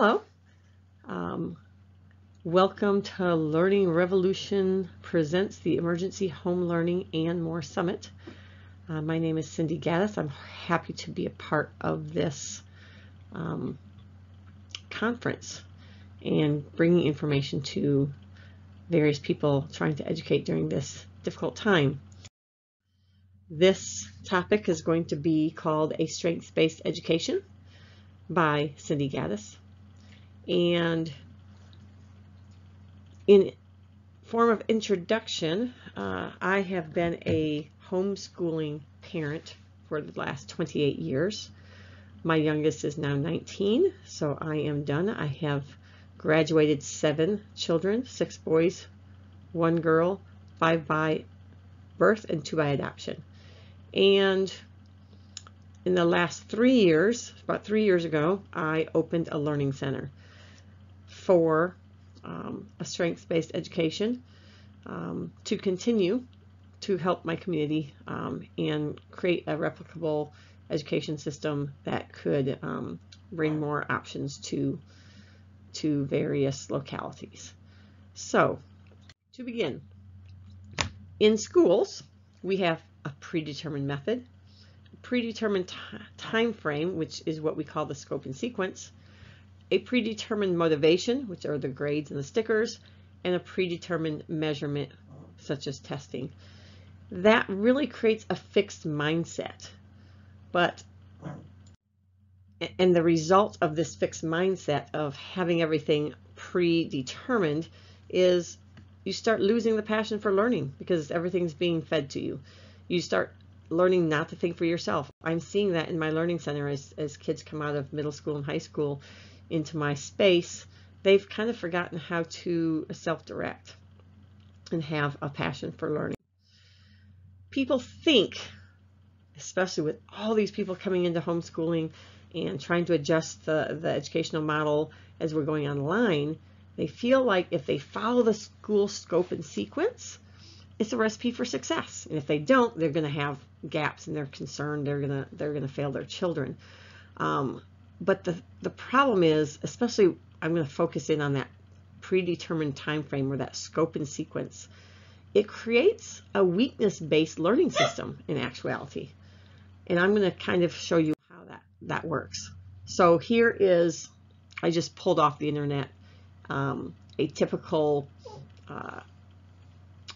Hello. Welcome to Learning Revolution presents the Emergency Home Learning and More Summit. My name is Cindy Gaddis. I'm happy to be a part of this conference and bringing information to various people trying to educate during this difficult time. This topic is going to be called A Strengths-Based Education by Cindy Gaddis. And in form of introduction, I have been a homeschooling parent for the last 28 years. My youngest is now 19, so I am done. I have graduated 7 children, 6 boys, 1 girl, 5 by birth and 2 by adoption. And in the last 3 years, about 3 years ago, I opened a learning center for a strengths-based education to continue to help my community and create a replicable education system that could bring more options to various localities. So, to begin, in schools, we have a predetermined method, a predetermined time frame, which is what we call the scope and sequence, a predetermined motivation, which are the grades and the stickers, and a predetermined measurement, such as testing. That really creates a fixed mindset. And the result of this fixed mindset of having everything predetermined is you start losing the passion for learning because everything's being fed to you. You start learning not to think for yourself. I'm seeing that in my learning center as kids come out of middle school and high school into my space. They've kind of forgotten how to self-direct and have a passion for learning. People think, especially with all these people coming into homeschooling and trying to adjust the educational model as we're going online, they feel like if they follow the school scope and sequence, it's a recipe for success. And if they don't, they're going to have gaps and they're concerned they're going to fail their children. But the problem is, especially I'm going to focus in on that predetermined time frame or that scope and sequence. It creates a weakness-based learning system in actuality. And I'm going to kind of show you how that works. So here is, I just pulled off the internet, a typical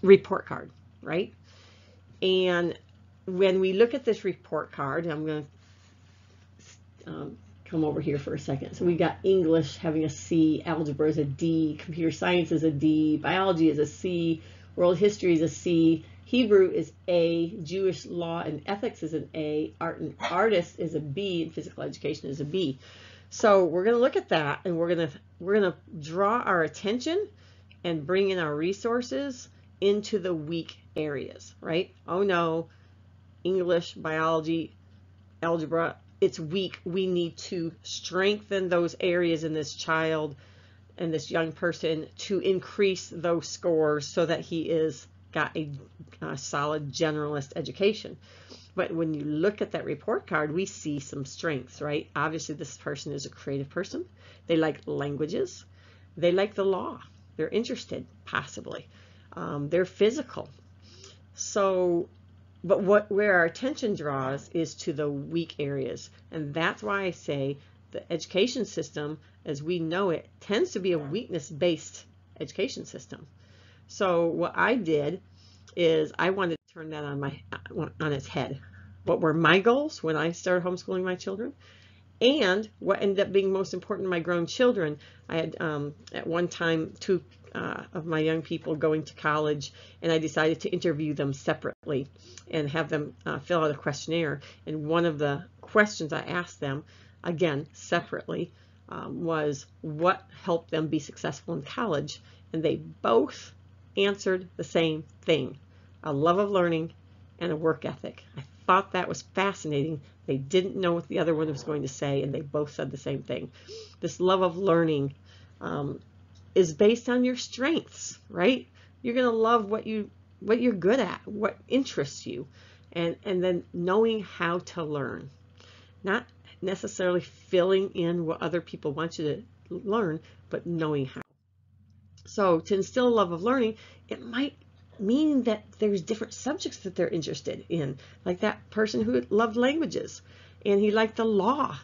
report card, right? And when we look at this report card, I'm going to come over here for a second. So we got English having a C, algebra is a D, computer science is a D, biology is a C, world history is a C, Hebrew is A, Jewish law and ethics is an A, art and artists is a B, and physical education is a B. So we're going to look at that, and we're going to draw our attention and bring in our resources into the weak areas, right? Oh no, English, biology, algebra, it's weak. We need to strengthen those areas in this child and this young person to increase those scores so that he is got a solid generalist education. But when you look at that report card, we see some strengths, right? Obviously, this person is a creative person. They like languages. They like the law. They're interested, possibly. They're physical. So, but where our attention draws is to the weak areas. And that's why I say the education system, as we know it, tends to be a weakness-based education system. So what I did is I wanted to turn that on its head. What were my goals when I started homeschooling my children? And what ended up being most important to my grown children? I had at one time 2 of my young people going to college, and I decided to interview them separately and have them fill out a questionnaire. And one of the questions I asked them, again separately, was what helped them be successful in college, and they both answered the same thing: a love of learning and a work ethic. I thought that was fascinating. They didn't know what the other one was going to say, and they both said the same thing. This love of learning is based on your strengths, right? You're going to love what you're good at, what interests you, and then knowing how to learn, not necessarily filling in what other people want you to learn, but knowing how. So to instill a love of learning, it might mean that there's different subjects that they're interested in, like that person who loved languages and he liked the law.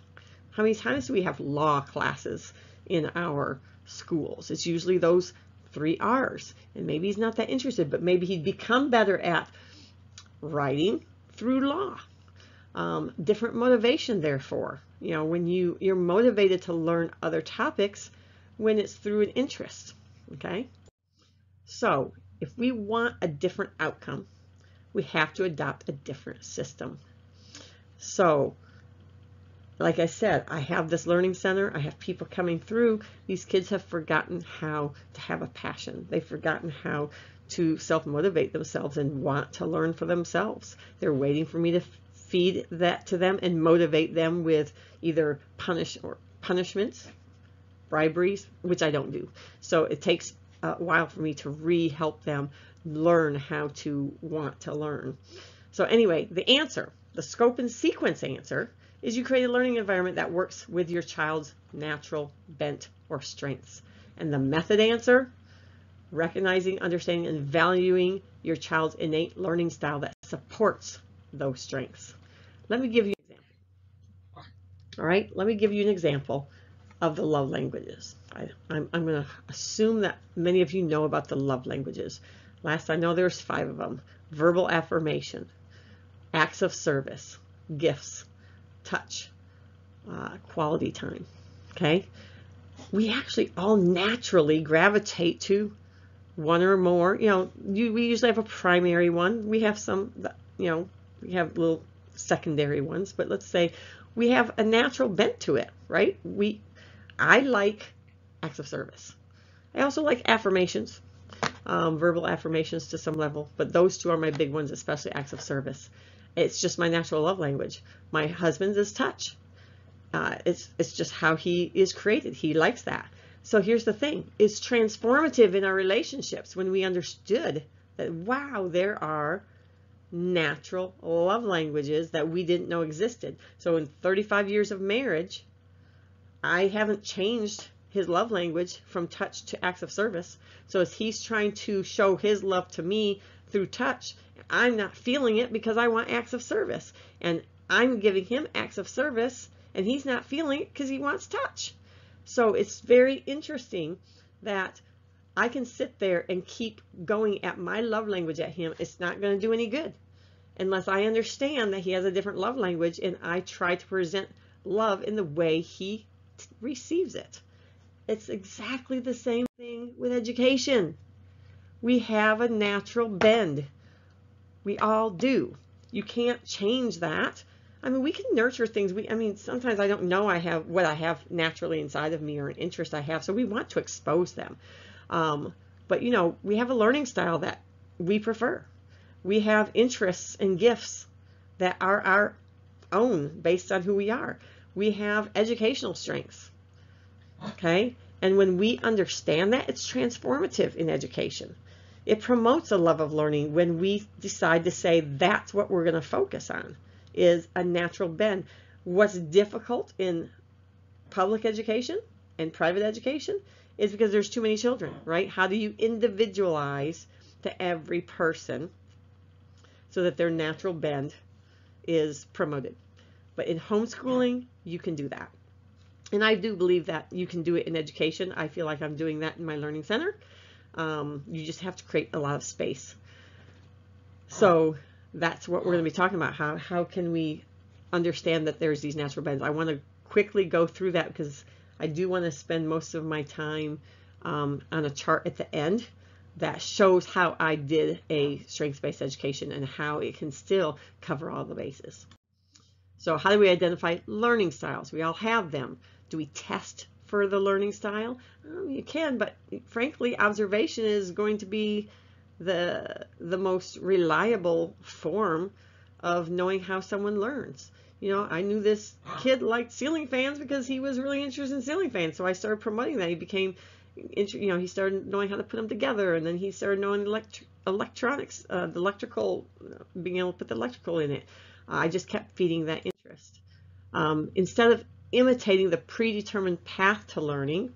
How many times do we have law classes in our schools? It's usually those 3 R's, and maybe he's not that interested, but maybe he'd become better at writing through law. Different motivation, therefore. You know, when you're motivated to learn other topics when it's through an interest. Okay, so if we want a different outcome, we have to adopt a different system. So like I said, I have this learning center. I have people coming through. These kids have forgotten how to have a passion. They've forgotten how to self-motivate themselves and want to learn for themselves. They're waiting for me to feed that to them and motivate them with either punishments, briberies, which I don't do. So it takes a while for me to help them learn how to want to learn. So anyway, the answer, the scope and sequence answer, is you create a learning environment that works with your child's natural bent or strengths. And the method answer, recognizing, understanding, and valuing your child's innate learning style that supports those strengths. Let me give you an example. All right, let me give you an example of the love languages. I'm going to assume that many of you know about the love languages. Last I know, there's 5 of them. Verbal affirmation, acts of service, gifts, touch, quality time. Okay, we actually all naturally gravitate to one or more. You know, we usually have a primary one. We have some, you know, we have little secondary ones, but let's say we have a natural bent to it, right? I like acts of service. I also like affirmations, verbal affirmations to some level, but those 2 are my big ones, especially acts of service. It's just my natural love language. My husband's is touch. It's just how he is created. He likes that. So here's the thing. It's transformative in our relationships when we understood that, wow, there are natural love languages that we didn't know existed. So in 35 years of marriage, I haven't changed his love language from touch to acts of service. So as he's trying to show his love to me through touch, I'm not feeling it because I want acts of service. And I'm giving him acts of service and he's not feeling it because he wants touch. So it's very interesting that I can sit there and keep going at my love language at him. It's not going to do any good unless I understand that he has a different love language and I try to present love in the way he receives it. It's exactly the same thing with education. We have a natural bend. We all do. You can't change that. I mean, we can nurture things. I mean, sometimes I don't know what I have naturally inside of me or an interest I have, so we want to expose them. But, you know, we have a learning style that we prefer. We have interests and gifts that are our own based on who we are. We have educational strengths. Okay? And when we understand that, it's transformative in education. It promotes a love of learning when we decide to say that's what we're going to focus on, is a natural bend. What's difficult in public education and private education is because there's too many children, right? How do you individualize to every person so that their natural bend is promoted? But in homeschooling, you can do that. And I do believe that you can do it in education. I feel like I'm doing that in my learning center. You just have to create a lot of space. So that's what we're going to be talking about. How can we understand that there's these natural bends? I want to quickly go through that because I do want to spend most of my time on a chart at the end that shows how I did a strengths-based education and how it can still cover all the bases. So how do we identify learning styles? We all have them. Do we test for the learning style? You can, but frankly, observation is going to be the most reliable form of knowing how someone learns. You know, I knew this kid liked ceiling fans because he was really interested in ceiling fans, so I started promoting that. He became, you know, he started knowing how to put them together, and then he started knowing electronics, the electrical, being able to put the electrical in it. I just kept feeding that interest. Instead of imitating the predetermined path to learning,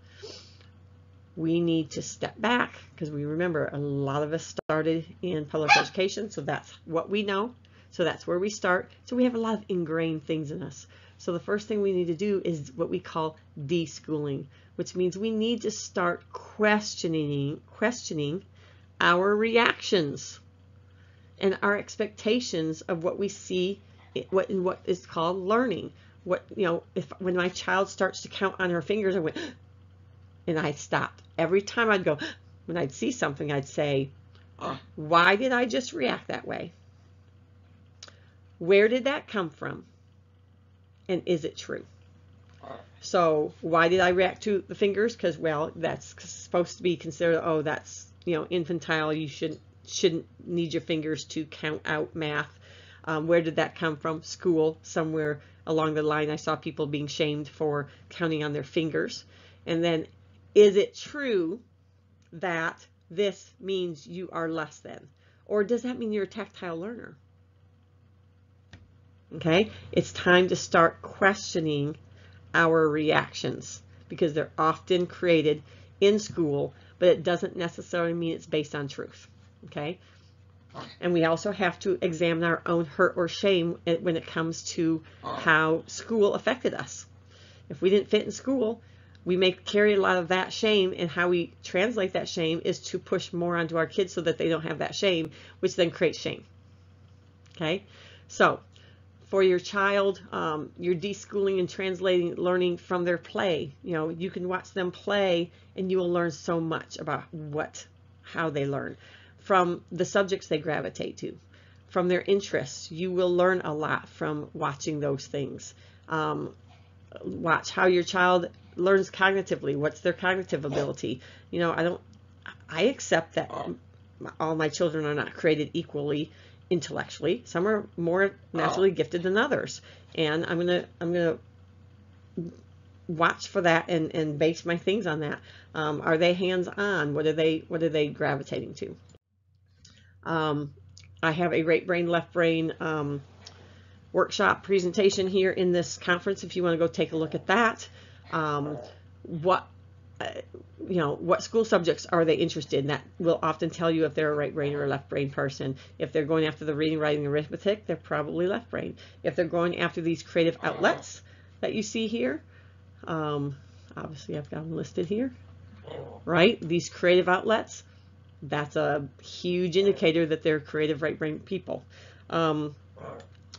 we need to step back, because we remember a lot of us started in public education, so that's what we know. So that's where we start. So we have a lot of ingrained things in us. So the first thing we need to do is what we call deschooling, which means we need to start questioning our reactions and our expectations of what we see, what is called learning. When my child starts to count on her fingers, I went, and I stopped. Every time I'd go, when I'd see something, I'd say, why did I just react that way? Where did that come from? And is it true? So why did I react to the fingers? Because, well, that's supposed to be considered, oh, that's, infantile. You shouldn't need your fingers to count out math. Where did that come from? School. Somewhere along the line, I saw people being shamed for counting on their fingers. And then, is it true that this means you are less than? Or does that mean you're a tactile learner? Okay, it's time to start questioning our reactions, because they're often created in school, but it doesn't necessarily mean it's based on truth. Okay, and we also have to examine our own hurt or shame when it comes to how school affected us. If we didn't fit in school, we may carry a lot of that shame, and how we translate that shame is to push more onto our kids so that they don't have that shame, which then creates shame. Okay, so for your child, you're deschooling and translating learning from their play. You can watch them play and you will learn so much about how they learn, from the subjects they gravitate to, from their interests. You will learn a lot from watching those things. Watch how your child learns cognitively. What's their cognitive ability? I accept that all my children are not created equally intellectually. Some are more naturally gifted than others, and I'm gonna watch for that and base my things on that. Are they hands-on? What are they gravitating to? I have a right brain, left brain workshop presentation here in this conference if you want to go take a look at that. What school subjects are they interested in? That will often tell you if they're a right brain or a left brain person. If they're going after the reading, writing, arithmetic, they're probably left brain. If they're going after these creative outlets that you see here, obviously I've got them listed here, right? These creative outlets, that's a huge indicator that they're creative right brain people. I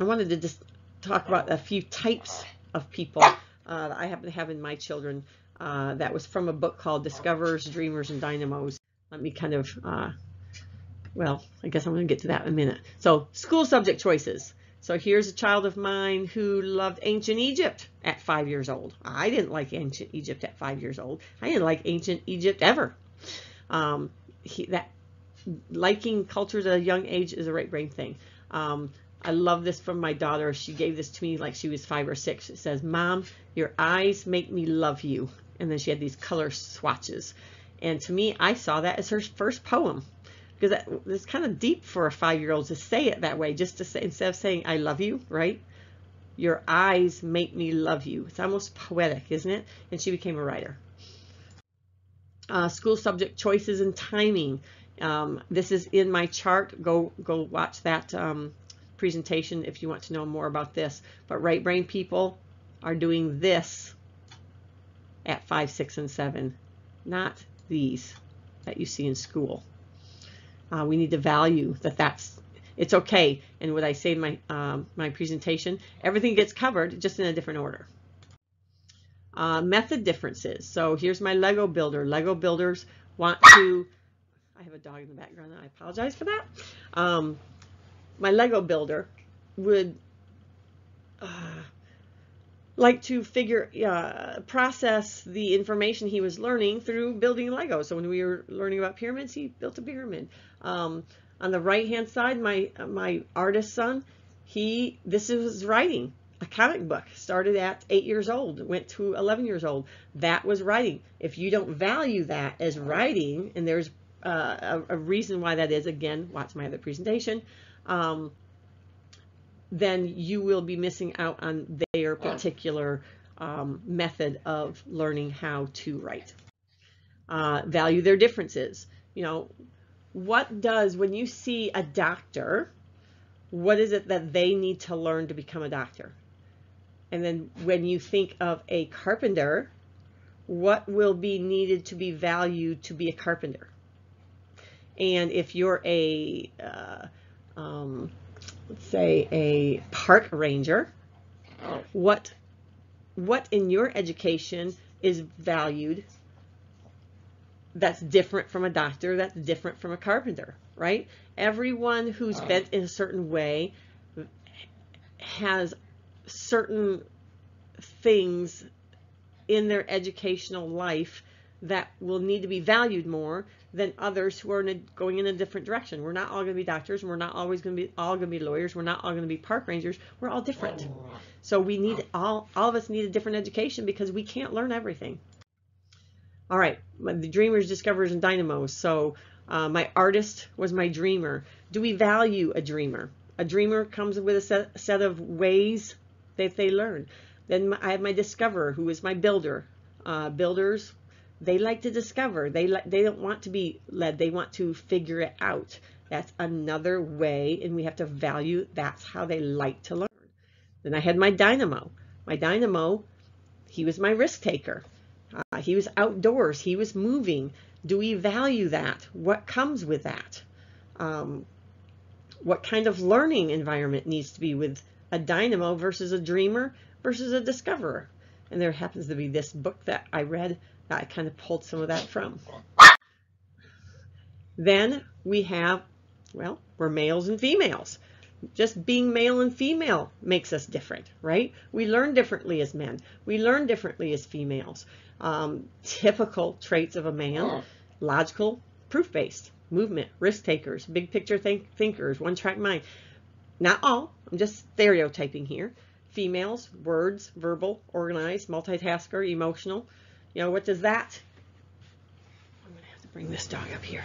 wanted to just talk about a few types of people that I happen to have in my children. That was from a book called Discoverers, Dreamers, and Dynamos. Let me kind of, well, I guess I'm going to get to that in a minute. So, school subject choices. So here's a child of mine who loved ancient Egypt at 5 years old. I didn't like ancient Egypt at 5 years old. I didn't like ancient Egypt ever. That liking cultures at a young age is a right brain thing. I love this from my daughter. She gave this to me like she was 5 or 6. It says, "Mom, your eyes make me love you." And then she had these color swatches. And to me, I saw that as her first poem, because it's kind of deep for a 5-year-old to say it that way, just to say, instead of saying "I love you," right? Your eyes make me love you. It's almost poetic, isn't it? And she became a writer. School subject choices and timing. This is in my chart. Go watch that presentation if you want to know more about this. But right brain people are doing this at 5, 6, and 7, not these that you see in school. We need to value it's okay. And what I say in my presentation, everything gets covered, just in a different order. Method differences. So here's my Lego builder. Lego builders want to, I have a dog in the background, and I apologize for that. My Lego builder would like to process the information he was learning through building Lego. So when we were learning about pyramids, he built a pyramid. On the right hand side, my artist son, this is writing. A comic book started at 8 years old, went to 11 years old. That was writing. If you don't value that as writing, and there's a reason why that is, again, watch my other presentation, then you will be missing out on their particular method of learning how to write. Value their differences. You know, when you see a doctor, what is it that they need to learn to become a doctor? And then when you think of a carpenter, what will be needed to be valued to be a carpenter? And if you're a, let's say a park ranger, what in your education is valued that's different from a doctor, that's different from a carpenter, right? Everyone who's bent in a certain way has certain things in their educational life that will need to be valued more than others who are going in a different direction. We're not all going to be doctors, and we're not always going to be lawyers. We're not all going to be park rangers. We're all different. So we need all of us need a different education because we can't learn everything. All right, the dreamers, discoverers, and dynamos. So my artist was my dreamer. Do we value a dreamer? A dreamer comes with a set of ways that they learn. Then I have my discoverer, who is my builder. Builders, they like to discover. They don't want to be led. They want to figure it out. That's another way, and we have to value. That's how they like to learn. Then I had my dynamo. My dynamo, he was my risk taker. He was outdoors. He was moving. Do we value that? What comes with that? What kind of learning environment needs to be with a dynamo versus a dreamer versus a discoverer? And there happens to be this book that I read that I kind of pulled some of that from. Then we have, well, we're males and females. Just being male and female makes us different, right? We learn differently as men. We learn differently as females. Typical traits of a man: logical, proof-based, movement, risk takers, big picture thinkers, one-track mind. Not all, I'm just stereotyping here. Females, words, verbal, organized, multitasker, emotional. You know, what does that, I'm going to have to bring this dog up here.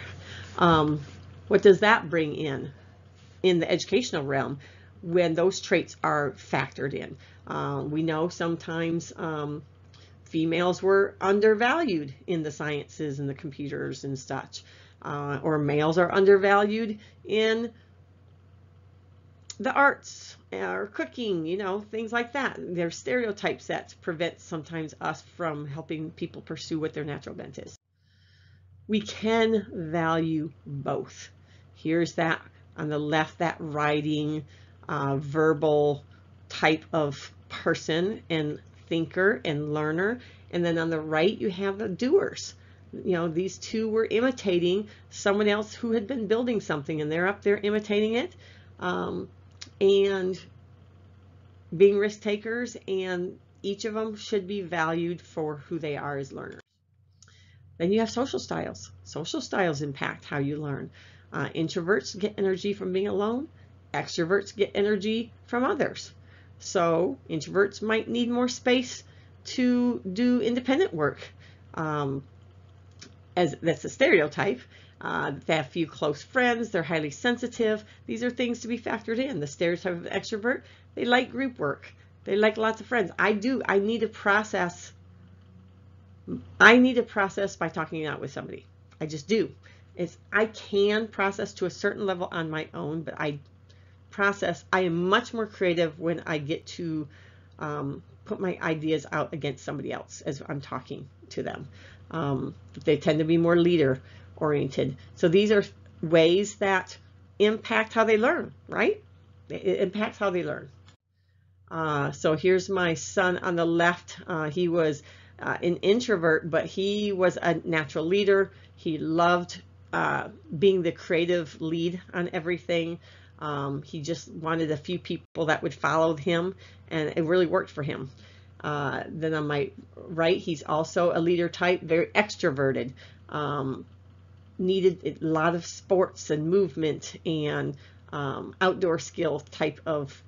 What does that bring in the educational realm when those traits are factored in? We know sometimes females were undervalued in the sciences and the computers and such, or males are undervalued in the arts or cooking, you know, things like that. There's stereotypes that prevent sometimes us from helping people pursue what their natural bent is. We can value both. Here's that on the left, that writing, verbal type of person and thinker and learner. And then on the right, you have the doers. You know, these two were imitating someone else who had been building something, and they're up there imitating it and being risk takers, and each of them should be valued for who they are as learners. Then you have social styles. Social styles impact how you learn. Introverts get energy from being alone. Extroverts get energy from others. So introverts might need more space to do independent work. As that's a stereotype. They have few close friends. They're highly sensitive. These are things to be factored in. The stereotype of the extrovert, they like group work. They like lots of friends. I need to process. I need to process by talking out with somebody. I just do. I can process to a certain level on my own, but I am much more creative when I get to put my ideas out against somebody else as I'm talking to them. They tend to be more leader oriented. So these are ways that impact how they learn, right? It impacts how they learn. So here's my son on the left. He was an introvert, but he was a natural leader. He loved being the creative lead on everything. He just wanted a few people that would follow him, and it really worked for him. Then on my right, he's also a leader type, very extroverted. Needed a lot of sports and movement and outdoor skill type of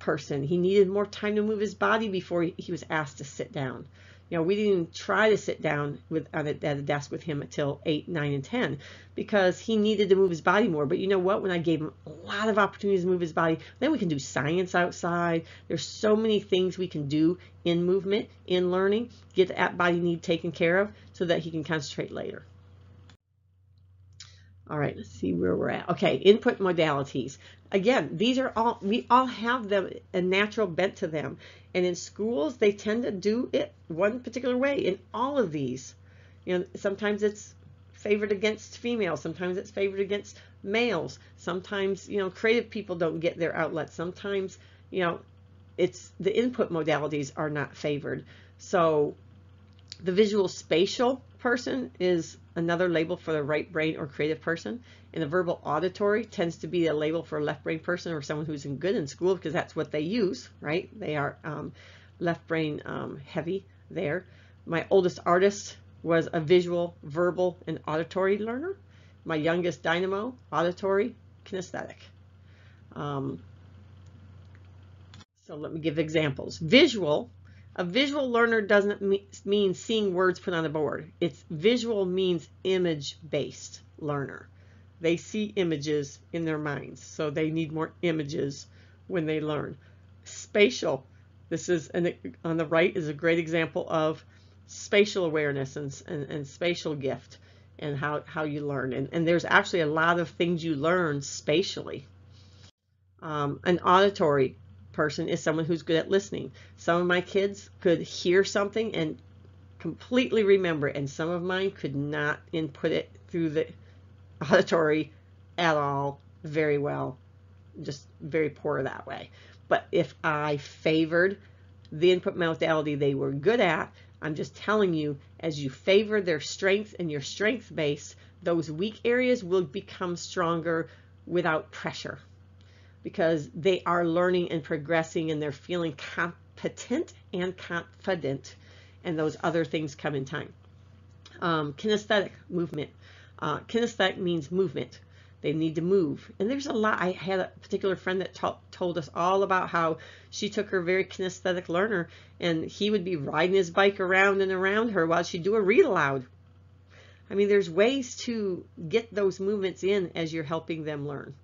person, he needed more time to move his body before he was asked to sit down. You know, we didn't even try to sit down at a desk with him until 8, 9, and 10 because he needed to move his body more. But you know what? When I gave him a lot of opportunities to move his body, then we can do science outside. There's so many things we can do in movement, in learning, get that body need taken care of so that he can concentrate later. All right, let's see where we're at. Okay, input modalities. Again, these are all, we all have them, a natural bent to them. And in schools, they tend to do it one particular way in all of these. You know, sometimes it's favored against females. Sometimes it's favored against males. Sometimes, you know, creative people don't get their outlet. Sometimes, you know, it's the input modalities are not favored. So the visual spatial person is another label for the right brain or creative person. And the verbal auditory tends to be a label for a left brain person or someone who's good in school because that's what they use, right? They are left brain heavy there. My oldest artist was a visual, verbal, and auditory learner. My youngest dynamo, auditory, kinesthetic. So let me give examples. Visual. A visual learner doesn't mean seeing words put on a board. It's visual means image-based learner. They see images in their minds, so they need more images when they learn. Spatial. This is on the right is a great example of spatial awareness and spatial gift and how you learn. And there's actually a lot of things you learn spatially. An auditory person is someone who's good at listening. Some of my kids could hear something and completely remember it, and some of mine could not input it through the auditory at all very well, just very poor that way. But if I favored the input modality they were good at, I'm just telling you, as you favor their strength and your strength base, those weak areas will become stronger without pressure, because they are learning and progressing and they're feeling competent and confident, and those other things come in time. Kinesthetic movement. Kinesthetic means movement. They need to move. And there's a lot. I had a particular friend that told us all about how she took her very kinesthetic learner and he would be riding his bike around and around her while she'd do a read aloud. I mean, there's ways to get those movements in as you're helping them learn.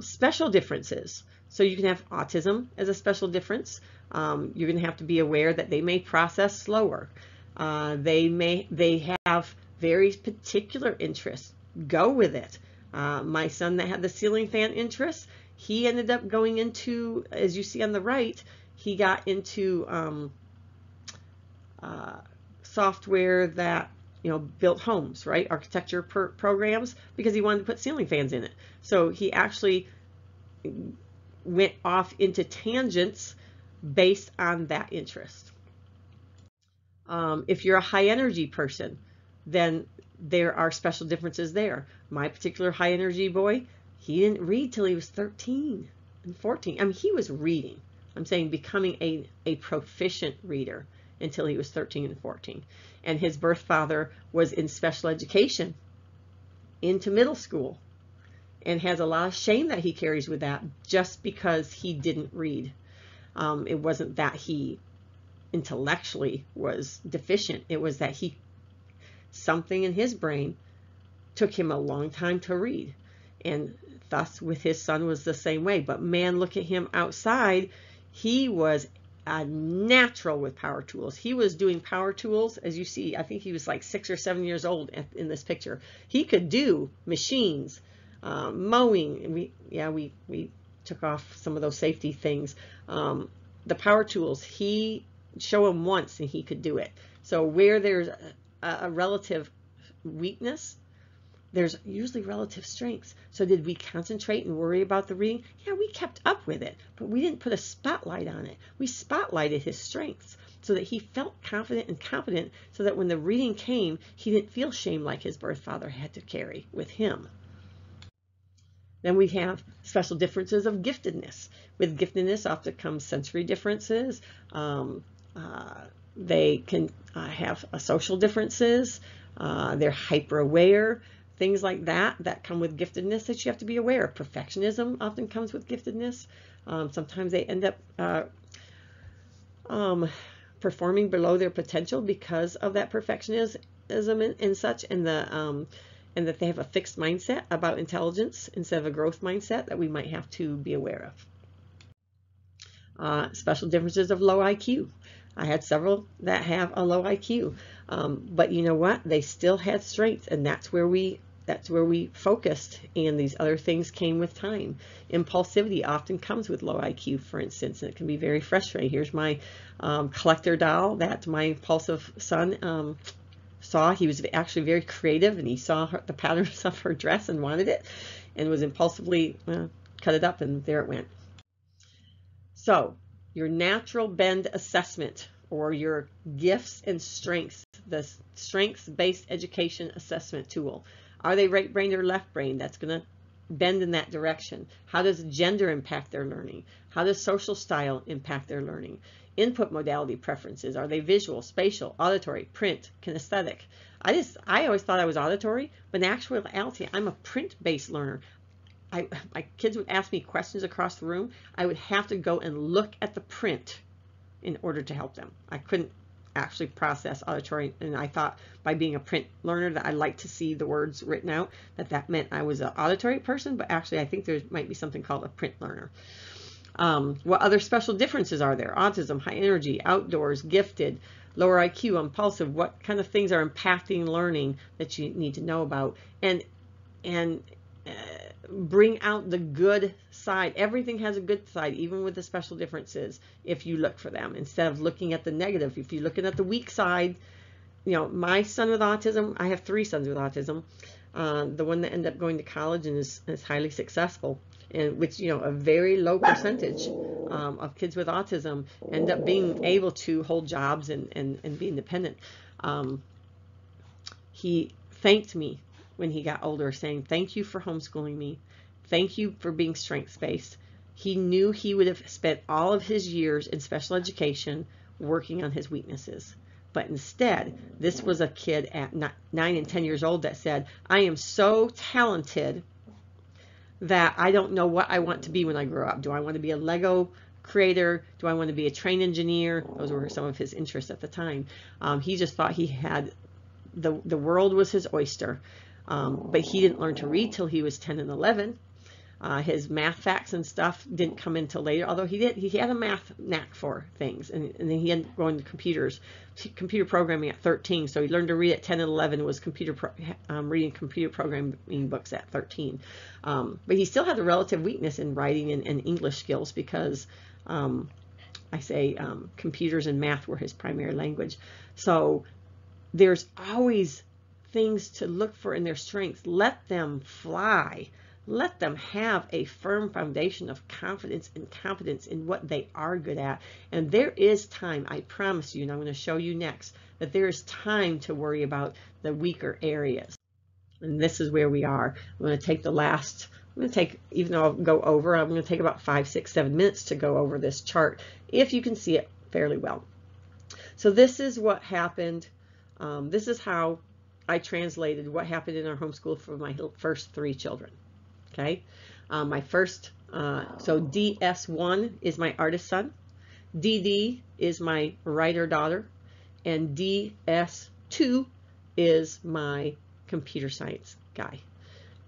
Special differences. So you can have autism as a special difference. You're going to have to be aware that they may process slower. They have very particular interests. Go with it. My son that had the ceiling fan interest, he ended up going into, as you see on the right, he got into software that, you know, built homes, right? Architecture programs, because he wanted to put ceiling fans in it. So he actually went off into tangents based on that interest. If you're a high energy person, then there are special differences there. My particular high energy boy, he didn't read till he was 13 and 14. I mean, he was reading. I'm saying becoming a proficient reader until he was 13 and 14. And his birth father was in special education into middle school and has a lot of shame that he carries with that just because he didn't read. It wasn't that he intellectually was deficient. It was that something in his brain took him a long time to read. And thus with his son was the same way. But man, look at him outside. He was a natural with power tools. He was doing power tools, as you see. I think he was like 6 or 7 years old in this picture. He could do machines, mowing. We took off some of those safety things. The power tools, he show him once and he could do it. So where there's a relative weakness, there's usually relative strengths. So did we concentrate and worry about the reading? Yeah, we kept up with it, but we didn't put a spotlight on it. We spotlighted his strengths so that he felt confident and competent, so that when the reading came, he didn't feel shame like his birth father had to carry with him. Then we have special differences of giftedness. With giftedness often comes sensory differences. They can have social differences. They're hyper aware. things like that come with giftedness that you have to be aware of. Perfectionism often comes with giftedness. Sometimes they end up performing below their potential because of that perfectionism and such, and that they have a fixed mindset about intelligence instead of a growth mindset that we might have to be aware of. Special differences of low IQ. I had several that have a low IQ, but you know what? They still had strengths, and that's where we focused, and these other things came with time. Impulsivity often comes with low IQ, for instance, and it can be very frustrating. Here's my collector doll that my impulsive son saw. He was actually very creative, and he saw the patterns of her dress and wanted it, and was impulsively cut it up, and there it went. So your natural bend assessment, or your gifts and strengths, the StrengthsBased Education assessment tool. Are they right brain or left brain? That's going to bend in that direction. How does gender impact their learning? How does social style impact their learning? Input modality preferences. Are they visual, spatial, auditory, print, kinesthetic? I always thought I was auditory, but in actuality, I'm a print-based learner. My kids would ask me questions across the room. I would have to go and look at the print in order to help them. I couldn't actually process auditory, and I thought by being a print learner that I like to see the words written out, that meant I was an auditory person, but actually I think there might be something called a print learner. What other special differences are there? Autism, high energy, outdoors, gifted, lower IQ, impulsive. What kind of things are impacting learning that you need to know about? And bring out the good side. Everything has a good side, even with the special differences, if you look for them instead of looking at the negative. If you're looking at the weak side, you know, my son with autism, I have 3 sons with autism. The one that ended up going to college and is highly successful, and which, you know, a very low percentage of kids with autism end up being able to hold jobs and be independent. He thanked me when he got older, saying, "Thank you for homeschooling me. Thank you for being strengths-based." He knew he would have spent all of his years in special education working on his weaknesses. But instead, this was a kid at 9 and 10 years old that said, "I am so talented that I don't know what I want to be when I grow up. Do I want to be a Lego creator? Do I want to be a train engineer?" Those were some of his interests at the time. He just thought he had the world was his oyster. But he didn't learn to read till he was 10 and 11. His math facts and stuff didn't come in till later, although he had a math knack for things, and then he ended up going to computer programming at 13. So he learned to read at 10 and 11 and was reading computer programming books at 13. But he still had a relative weakness in writing and English skills because computers and math were his primary language. So there's always things to look for in their strengths. Let them fly. Let them have a firm foundation of confidence and competence in what they are good at. And there is time, I promise you, and I'm going to show you next, that there is time to worry about the weaker areas. And this is where we are. I'm going to take even though I'll go over, I'm going to take about 5, 6, 7 minutes to go over this chart, if you can see it fairly well. So this is what happened. This is how I translated what happened in our homeschool for my first 3 children. Okay, my first, so DS1 is my artist son, DD is my writer daughter, and DS2 is my computer science guy.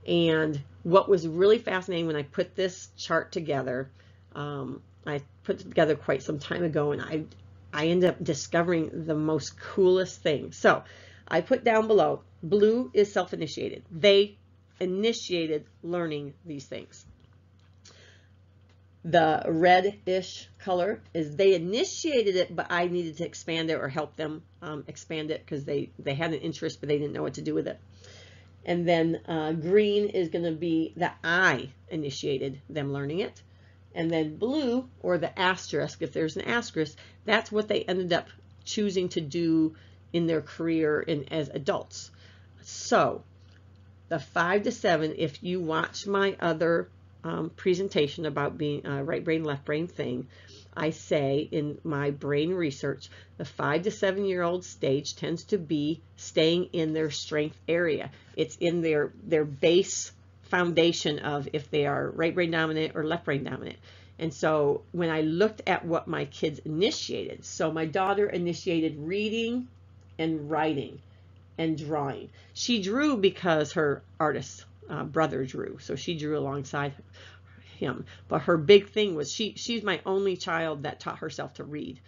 And what was really fascinating when I put this chart together, I put it together quite some time ago, and I ended up discovering the most coolest thing. So I put down below, blue is self-initiated. They initiated learning these things. The reddish color is they initiated it, but I needed to expand it or help them expand it because they had an interest, but they didn't know what to do with it. And then green is going to be that I initiated them learning it. And then blue, or the asterisk, if there's an asterisk, that's what they ended up choosing to do in their career as adults. So the 5 to 7, if you watch my other presentation about being right brain, left brain thing, I say in my brain research, the 5 to 7-year-old stage tends to be staying in their strength area. It's in their base foundation of if they are right brain dominant or left brain dominant. And so when I looked at what my kids initiated, so my daughter initiated reading and writing and drawing. She drew because her artist brother drew, so she drew alongside him. But her big thing was she's my only child that taught herself to read.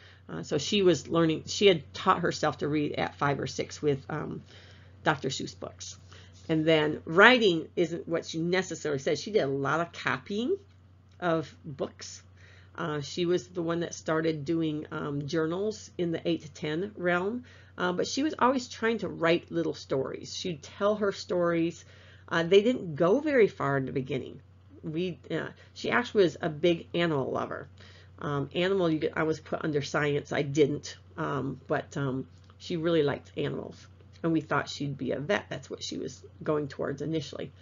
So she was learning, she had taught herself to read at 5 or 6 with Dr. Seuss books. And then writing isn't what she necessarily said. She did a lot of copying of books. She was the one that started doing journals in the 8 to 10 realm. But she was always trying to write little stories. She'd tell her stories. They didn't go very far in the beginning. She actually was a big animal lover. Animal, I was put under science. I didn't, but she really liked animals. And we thought she'd be a vet. That's what she was going towards initially.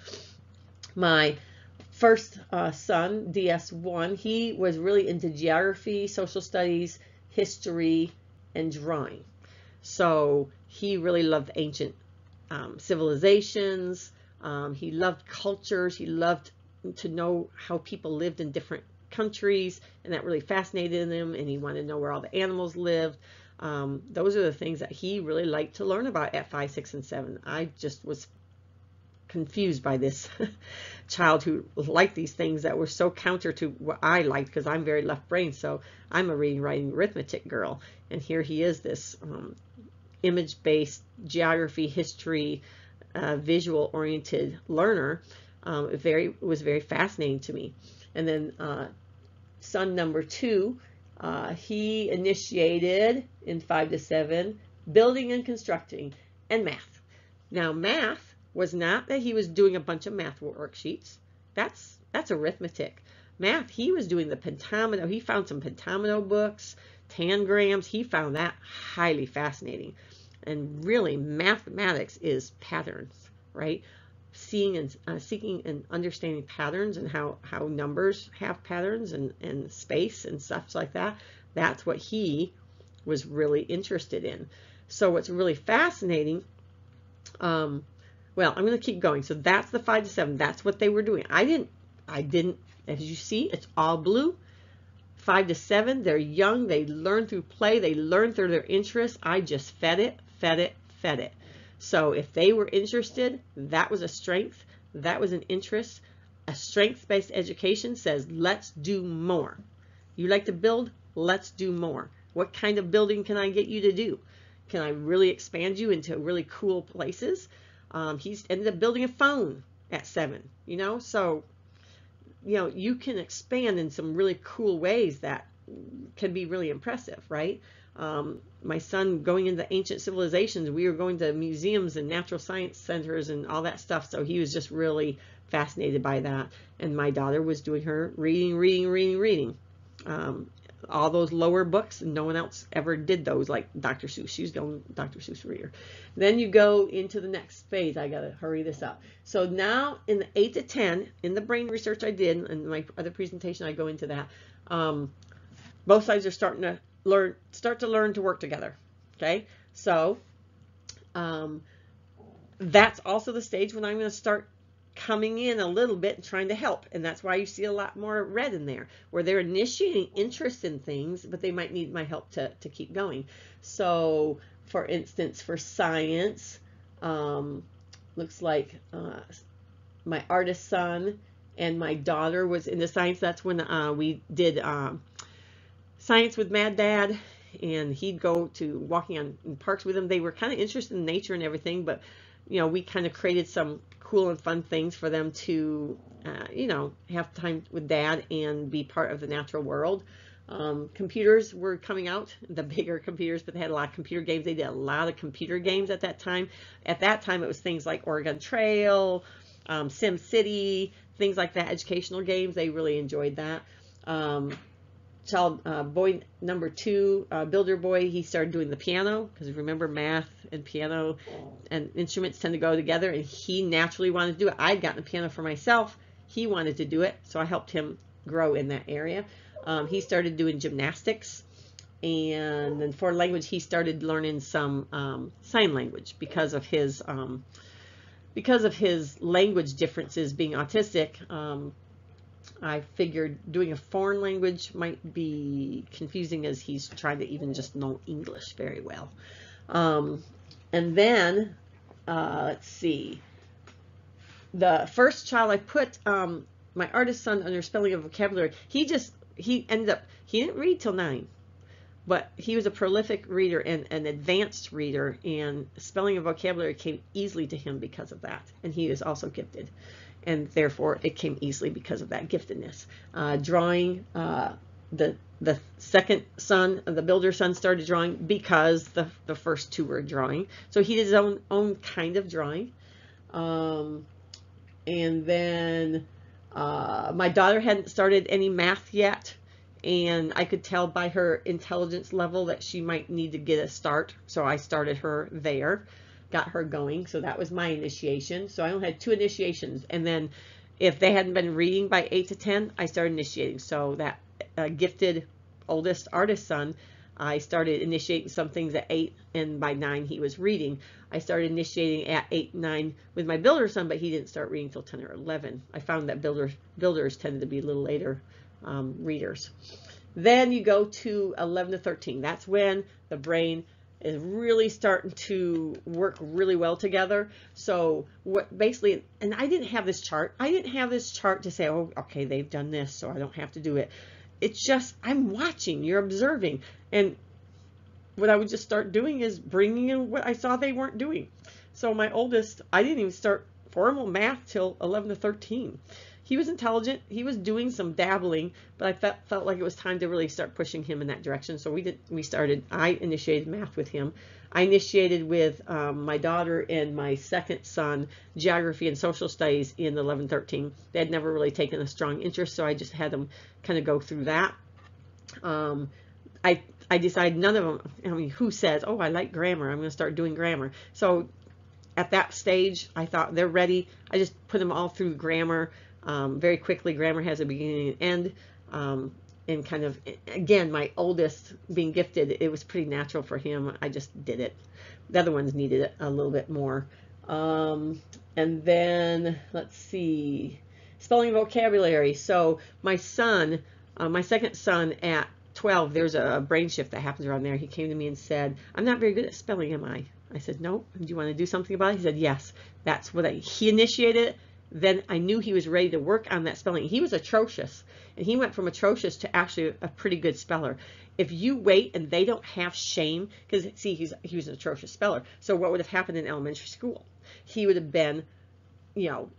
My first son, DS1, he was really into geography, social studies, history, and drawing. So he really loved ancient civilizations. He loved cultures. He loved to know how people lived in different countries, and that really fascinated him, and he wanted to know where all the animals lived. Those are the things that he really liked to learn about at 5, 6, and 7. I just was confused by this child who liked these things that were so counter to what I liked, because I'm very left brain, so I'm a reading, writing, arithmetic girl, and here he is, this image-based geography, history, visual oriented learner. It was very fascinating to me. And then son number 2, he initiated in 5 to 7 building and constructing and math. Now math was not that he was doing a bunch of math worksheets. That's arithmetic. Math, he was doing the pentamino. He found some pentamino books, tangrams. He found that highly fascinating. And really, mathematics is patterns, right? Seeing and seeking and understanding patterns, and how numbers have patterns, and space and stuff like that. That's what he was really interested in. So what's really fascinating, well, I'm going to keep going. So that's the 5 to 7. That's what they were doing. I didn't, as you see, it's all blue. 5 to 7, they're young. They learn through play. They learn through their interests. I just fed it. So if they were interested, that was a strength. That was an interest. A strengths-based education says, let's do more. You like to build? Let's do more. What kind of building can I get you to do? Can I really expand you into really cool places? He's ended up building a phone at 7, you know, so, you know, you can expand in some really cool ways that can be really impressive, right? My son going into ancient civilizations, we were going to museums and natural science centers and all that stuff, so he was just really fascinated by that. And my daughter was doing her reading. All those lower books, and no one else ever did those, like Dr. Seuss. She's going Dr. Seuss reader. Then you go into the next phase. I gotta hurry this up. So now in the 8 to 10, in the brain research I did, and my other presentation, I go into that. Both sides are starting to learn to work together. Okay, so that's also the stage when I'm going to start coming in a little bit and trying to help, and that's why you see a lot more red in there, where they're initiating interest in things, but they might need my help to keep going. So for instance, for science, looks like my artist son and my daughter was into science. That's when we did science with Mad Dad, and he'd go to walking in parks with him. They were kind of interested in nature and everything, but you know, we kind of created some cool and fun things for them to, you know, have time with Dad and be part of the natural world. Computers were coming out, the bigger computers, but they had a lot of computer games. They did a lot of computer games at that time. At that time, it was things like Oregon Trail, Sim City, things like that, educational games. They really enjoyed that. Boy number 2, Builder Boy, he started doing the piano, because remember, math and piano and instruments tend to go together, and he naturally wanted to do it. I'd gotten a piano for myself. he wanted to do it, so I helped him grow in that area. He started doing gymnastics, and then foreign language, he started learning some sign language because of his language differences being autistic. I figured doing a foreign language might be confusing as he's trying to even just know English very well. And then, let's see, the first child I put, my artist son, under spelling and vocabulary, he didn't read till 9, but he was a prolific reader and an advanced reader, and spelling and vocabulary came easily to him because of that. And he is also gifted, and therefore it came easily because of that giftedness. Drawing, the second son, the builder son, started drawing because the first two were drawing. So he did his own kind of drawing. And then my daughter hadn't started any math yet, and I could tell by her intelligence level that she might need to get a start. So I started her there, got her going. So that was my initiation. So I only had 2 initiations. And then if they hadn't been reading by 8 to 10, I started initiating. So that gifted oldest artist son, I started initiating some things at 8, and by 9 he was reading. I started initiating at 8, 9 with my builder son, but he didn't start reading till 10 or 11. I found that builders tended to be a little later readers. Then you go to 11 to 13. That's when the brain is really starting to work really well together. So what basically, and I didn't have this chart. I didn't have this chart to say, oh, okay, they've done this, so I don't have to do it. It's just, I'm watching, you're observing. And what I would just start doing is bringing in what I saw they weren't doing. So my oldest, I didn't even start formal math till 11 to 13. He was intelligent. He was doing some dabbling, but I felt like it was time to really start pushing him in that direction. So I initiated math with him. I initiated with my daughter and my second son geography and social studies in 11, 13. They had never really taken a strong interest, so I just had them kind of go through that. I decided none of them, I mean, who says, oh, I like grammar, I'm going to start doing grammar. So at that stage, I thought they're ready. I just put them all through grammar. Very quickly, grammar has a beginning and end, and kind of, again, my oldest being gifted, it was pretty natural for him. I just did it. The other ones needed it a little bit more. And then, let's see, spelling and vocabulary. So my son, my second son at 12, there's a brain shift that happens around there. He came to me and said, I'm not very good at spelling, am I? I said, no. Do you want to do something about it? He said, yes. That's what he initiated it. Then I knew he was ready to work on that spelling. He was atrocious, and he went from atrocious to actually a pretty good speller. If you wait and they don't have shame, because see, he was an atrocious speller. So what would have happened in elementary school? He would have been, you know,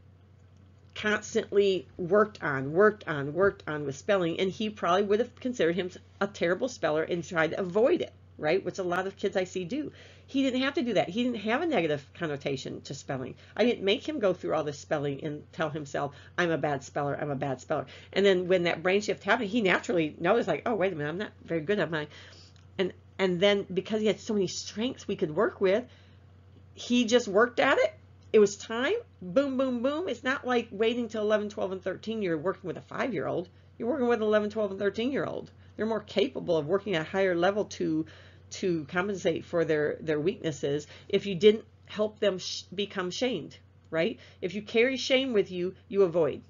constantly worked on with spelling, and he probably would have considered him a terrible speller and tried to avoid it, right? Which a lot of kids I see do. He didn't have to do that. He didn't have a negative connotation to spelling. I didn't make him go through all this spelling and tell himself, I'm a bad speller, I'm a bad speller. And then when that brain shift happened, he naturally noticed, like, oh, wait a minute, I'm not very good at mine. And then because he had so many strengths we could work with, he just worked at it. It was time, boom, boom, boom. It's not like waiting till 11, 12, and 13. You're working with a 5-year-old. You're working with an 11, 12, and 13-year-old. They're more capable of working at a higher level to compensate for their weaknesses if you didn't help them become shamed, right? If you carry shame with you, you avoid.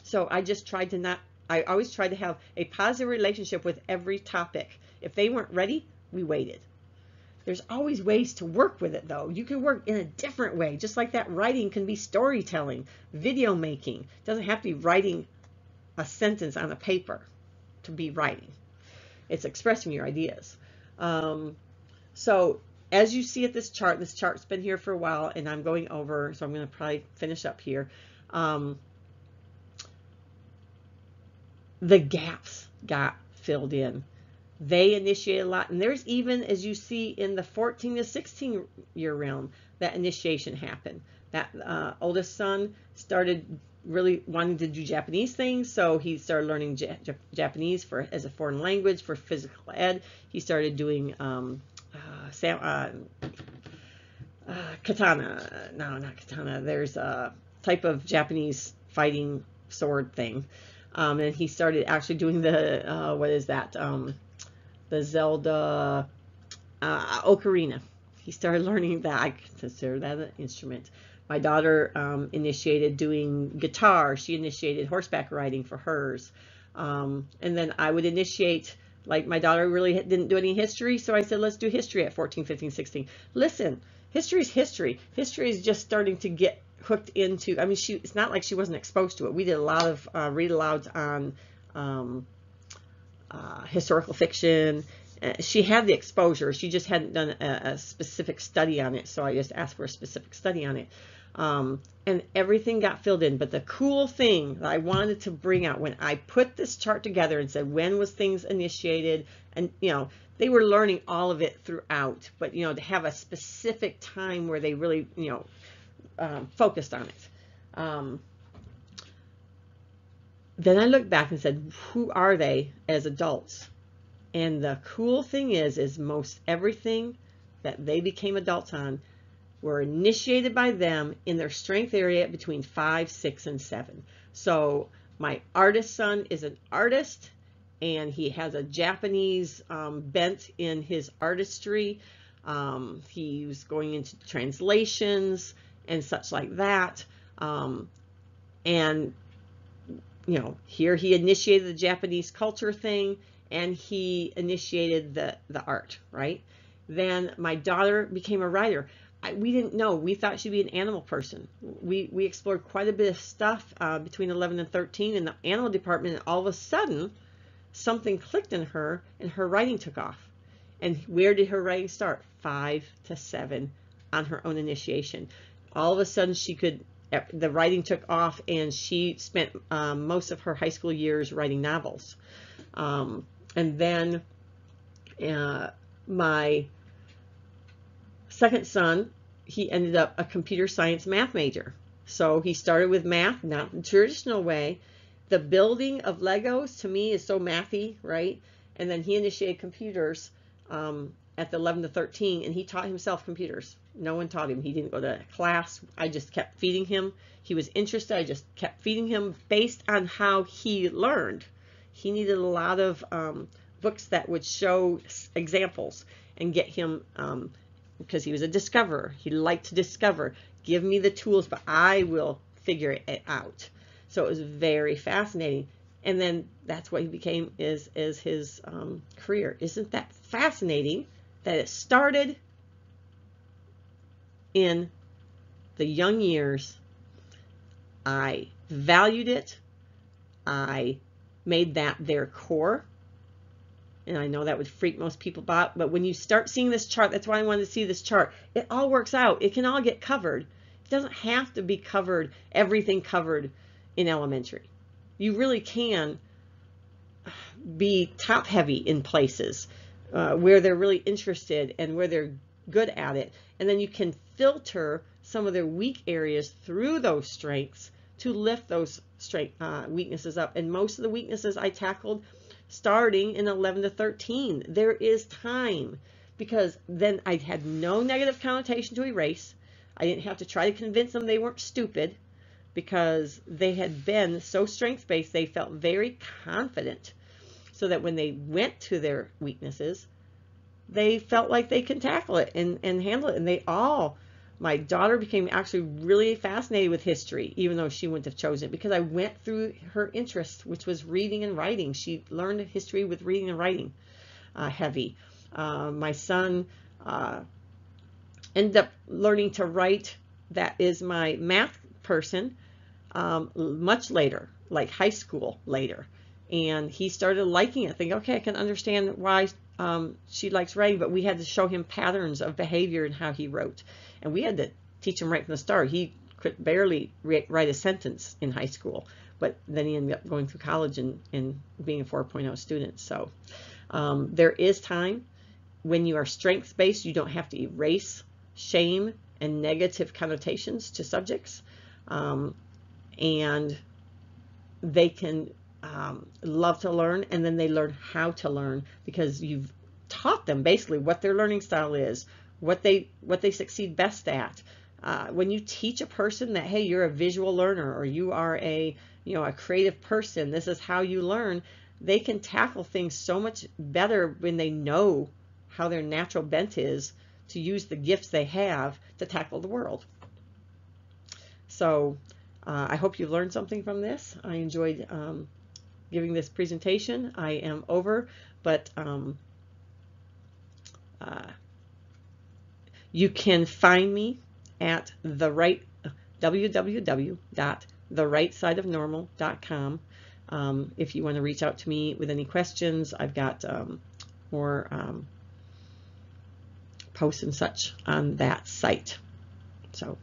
So I just tried to I always tried to have a positive relationship with every topic. If they weren't ready, we waited. There's always ways to work with it, though. You can work in a different way, just like that writing can be storytelling, video making. It doesn't have to be writing a sentence on a paper to be writing. It's expressing your ideas. So as you see at this chart's been here for a while, and I'm going over, so I'm going to probably finish up here. The gaps got filled in. They initiated a lot, and there's even, as you see in the 14 to 16 year realm, that initiation happened. That oldest son started really wanting to do Japanese things, so he started learning Japanese as a foreign language for physical ed. He started doing katana. No, not katana. There's a type of Japanese fighting sword thing. And he started actually doing the, what is that? The Zelda ocarina. He started learning that. I consider that an instrument. My daughter initiated doing guitar. She initiated horseback riding for hers. And then I would initiate, like my daughter really didn't do any history, so I said, let's do history at 14, 15, 16. Listen, history is history. History is just starting to get hooked into, I mean, it's not like she wasn't exposed to it. We did a lot of read-alouds on historical fiction. She had the exposure. She just hadn't done a specific study on it, so I just asked for a specific study on it. And everything got filled in. But the cool thing that I wanted to bring out when I put this chart together and said, when was things initiated? And, you know, they were learning all of it throughout, but, you know, to have a specific time where they really, you know, focused on it. Then I looked back and said, who are they as adults? And the cool thing is most everything that they became adults on were initiated by them in their strength area between 5, 6, and 7. So my artist son is an artist, and he has a Japanese bent in his artistry. He was going into translations and such like that. And, you know, here he initiated the Japanese culture thing, and he initiated the art, right? Then my daughter became a writer. We didn't know. We thought she'd be an animal person. We explored quite a bit of stuff between 11 and 13 in the animal department, and all of a sudden, something clicked in her, and her writing took off. And where did her writing start? 5 to 7 on her own initiation. All of a sudden, the writing took off, and she spent most of her high school years writing novels. And then my second son, he ended up a computer science math major. So he started with math, not the traditional way. The building of Legos to me is so mathy, right? And then he initiated computers at the 11 to 13, and he taught himself computers. No one taught him. He didn't go to class. I just kept feeding him. He was interested. I just kept feeding him based on how he learned. He needed a lot of books that would show examples and get him, because he was a discoverer. He liked to discover. Give me the tools, but I will figure it out. So it was very fascinating. And then that's what he became is his career. Isn't that fascinating that it started in the young years? I valued it. I made that their core. And I know that would freak most people out, but when you start seeing this chart, that's why I wanted to see this chart. It all works out. It can all get covered. It doesn't have to be covered, everything covered in elementary. You really can be top heavy in places where they're really interested and where they're good at it. And then you can filter some of their weak areas through those strengths to lift those weaknesses up. And most of the weaknesses I tackled starting in 11 to 13. There is time, because then I had no negative connotation to erase. I didn't have to try to convince them they weren't stupid, because they had been so strengths-based, they felt very confident, so that when they went to their weaknesses, they felt like they can tackle it and handle it. And my daughter became actually really fascinated with history, even though she wouldn't have chosen it, because I went through her interest, which was reading and writing. She learned history with reading and writing heavy. My son ended up learning to write. That is my math person much later, like high school later. And he started liking it, thinking, okay, I can understand why she likes writing, but we had to show him patterns of behavior and how he wrote. And we had to teach him right from the start. He could barely write a sentence in high school, but then he ended up going through college and being a 4.0 student. So there is time. When you are strengths-based, you don't have to erase shame and negative connotations to subjects. And they can love to learn, and then they learn how to learn, because you've taught them basically what their learning style is, what they succeed best at, When you teach a person that, hey, you're a visual learner, or you are a creative person, this is how you learn, they can tackle things so much better when they know how their natural bent is to use the gifts they have to tackle the world. So I hope you learned something from this. I enjoyed giving this presentation. I am over, but you can find me at www.therightside-of-normal.com. If you want to reach out to me with any questions, I've got more posts and such on that site. So